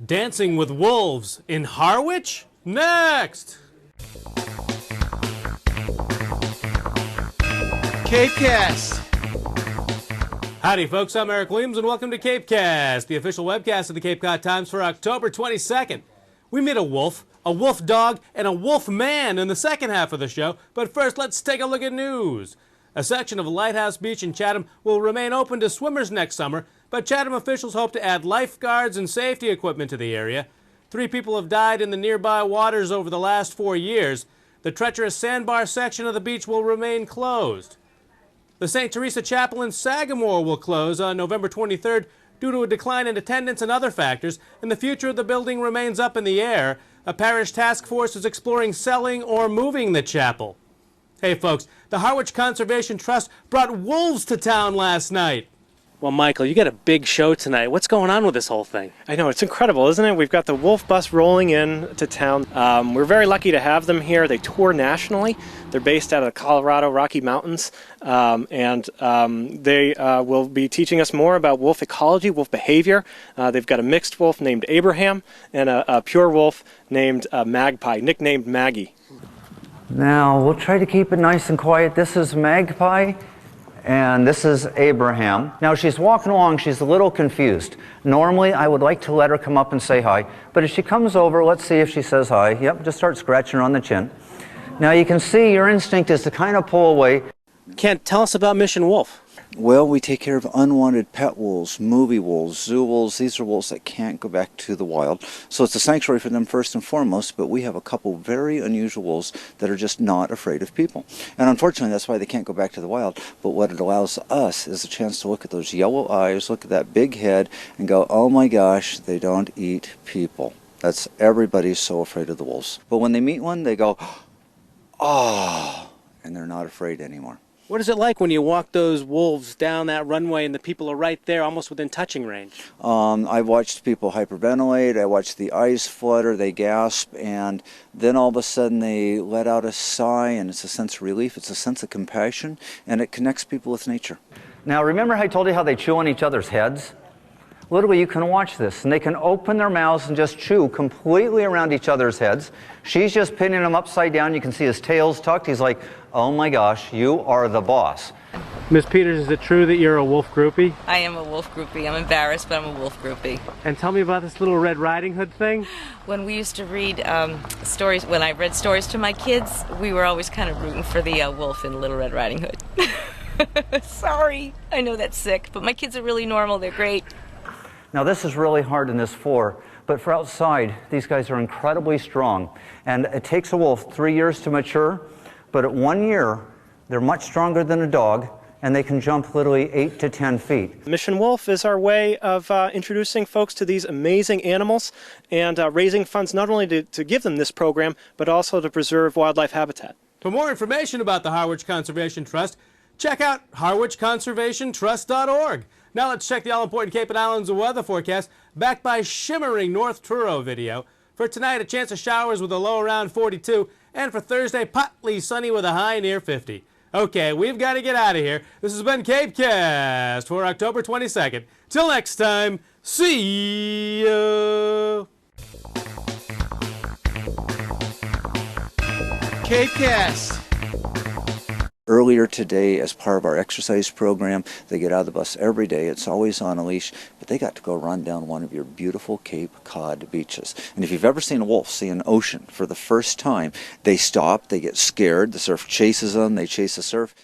Dancing with wolves in Harwich? Next! CapeCast. Howdy folks, I'm Eric Williams and welcome to CapeCast, the official webcast of the Cape Cod Times for October 22nd. We meet a wolf dog, and a wolf man in the second half of the show, but first let's take a look at news. A section of Lighthouse Beach in Chatham will remain open to swimmers next summer, but Chatham officials hope to add lifeguards and safety equipment to the area. 3 people have died in the nearby waters over the last 4 years. The treacherous sandbar section of the beach will remain closed. The St. Teresa Chapel in Sagamore will close on November 23rd due to a decline in attendance and other factors, and the future of the building remains up in the air. A parish task force is exploring selling or moving the chapel. Hey folks, the Harwich Conservation Trust brought wolves to town last night. Well, Michael, you got a big show tonight. What's going on with this whole thing? I know, it's incredible, isn't it? We've got the wolf bus rolling in to town. We're very lucky to have them here. They tour nationally. They're based out of the Colorado Rocky Mountains, and they will be teaching us more about wolf ecology, wolf behavior. They've got a mixed wolf named Abraham and a pure wolf named Magpie, nicknamed Maggie. Now, we'll try to keep it nice and quiet. This is Magpie. And this is Abraham. Now she's walking along, she's a little confused. Normally I would like to let her come up and say hi, but as she comes over, let's see if she says hi. Yep, just start scratching her on the chin. Now you can see your instinct is to kind of pull away. Kent, tell us about Mission Wolf. Well, we take care of unwanted pet wolves, movie wolves, zoo wolves. These are wolves that can't go back to the wild. So it's a sanctuary for them first and foremost, but we have a couple very unusual wolves that are just not afraid of people. And unfortunately, that's why they can't go back to the wild. But what it allows us is a chance to look at those yellow eyes, look at that big head, and go, oh my gosh, they don't eat people. That's everybody's so afraid of the wolves. But when they meet one, they go, oh, and they're not afraid anymore. What is it like when you walk those wolves down that runway and the people are right there, almost within touching range? I've watched people hyperventilate, I watched the eyes flutter, they gasp, and then all of a sudden they let out a sigh, and it's a sense of relief, it's a sense of compassion, and it connects people with nature. Now remember I told you how they chew on each other's heads? Literally you can watch this, and they can open their mouths and just chew completely around each other's heads. She's just pinning him upside down. You can see his tail's tucked. He's like, oh my gosh, you are the boss. Miss Peters, is it true that you're a wolf groupie? I am a wolf groupie. I'm embarrassed, but I'm a wolf groupie. And tell me about this little Red Riding Hood thing. When we used to read stories, when I read stories to my kids, we were always kind of rooting for the wolf in Little Red Riding Hood. Sorry, I know that's sick, but my kids are really normal. They're great. Now this is really hard in this floor, but for outside, these guys are incredibly strong. And it takes a wolf 3 years to mature, but at 1 year, they're much stronger than a dog, and they can jump literally 8 to 10 feet. Mission Wolf is our way of introducing folks to these amazing animals and raising funds not only to give them this program, but also to preserve wildlife habitat. For more information about the Harwich Conservation Trust, check out harwichconservationtrust.org. Now let's check the all-important Cape and Islands weather forecast, backed by shimmering North Truro video. For tonight, a chance of showers with a low around 42, and for Thursday, partly sunny with a high near 50. Okay, we've got to get out of here. This has been CapeCast for October 22nd. Till next time, see ya! CapeCast. Earlier today, as part of our exercise program, they get out of the bus every day. It's always on a leash, but they got to go run down one of your beautiful Cape Cod beaches. And if you've ever seen a wolf see an ocean for the first time, they stop, they get scared, the surf chases them, they chase the surf.